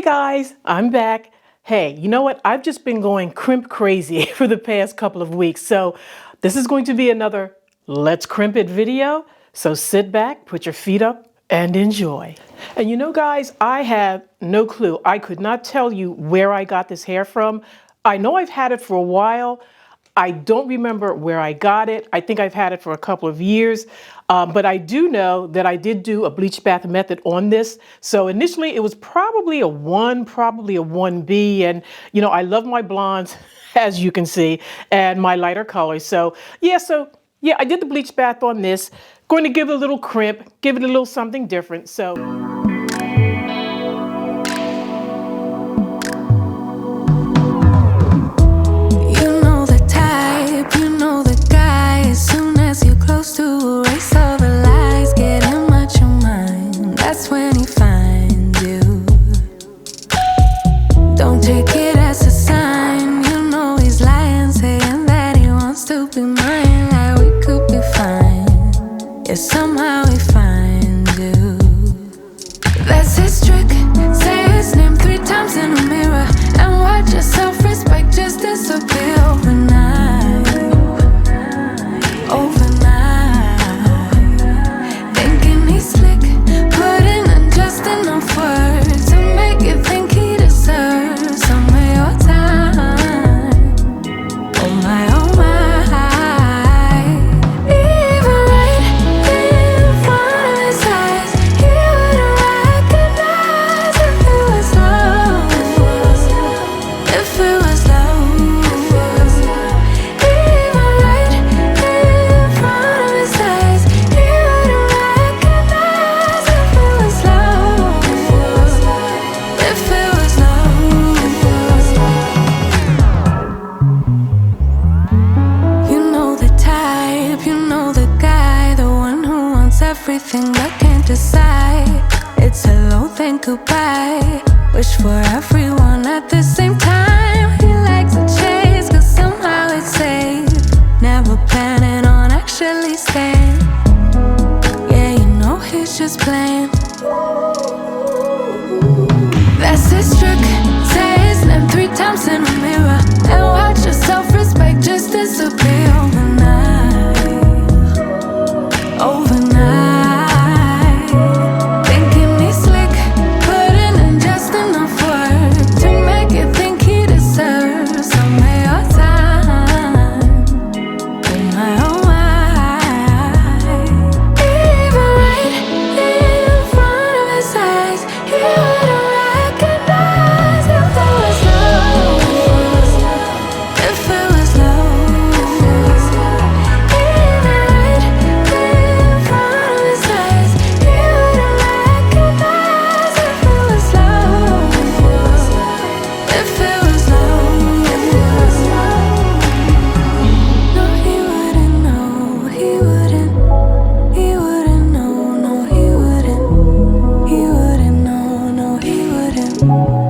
Guys, I'm back. Hey, you know what? I've just been going crimp crazy for the past couple of weeks. So this is going to be another Let's Crimp It video. So sit back, put your feet up and enjoy. And you know, guys, I have no clue. I could not tell you where I got this hair from. I know I've had it for a while. I don't remember where I got it. I think I've had it for a couple of years, but I do know that I did do a bleach bath method on this. So initially it was probably a 1, probably a 1B. And you know, I love my blondes, as you can see, and my lighter colors. So yeah, I did the bleach bath on this. Going to give it a little crimp, give it a little something different. So. Somehow we find you. That's his trick. Say his name 3 times in a mirror and watch your self-respect just disappear overnight. Overnight. Thinking he's slick, putting in just enough words to make you think he deserves some of your time. Oh my, oh my. Everything but can't decide. It's a low thing goodbye. Wish for everyone at the same time. He likes to chase, cause somehow it's safe. Never planning on actually staying. Yeah, you know he's just playing. That's his trick. Say his name 3 times in a mirror and watch your self-respect just disappear overnight. Overnight. He wouldn't know, no, he wouldn't.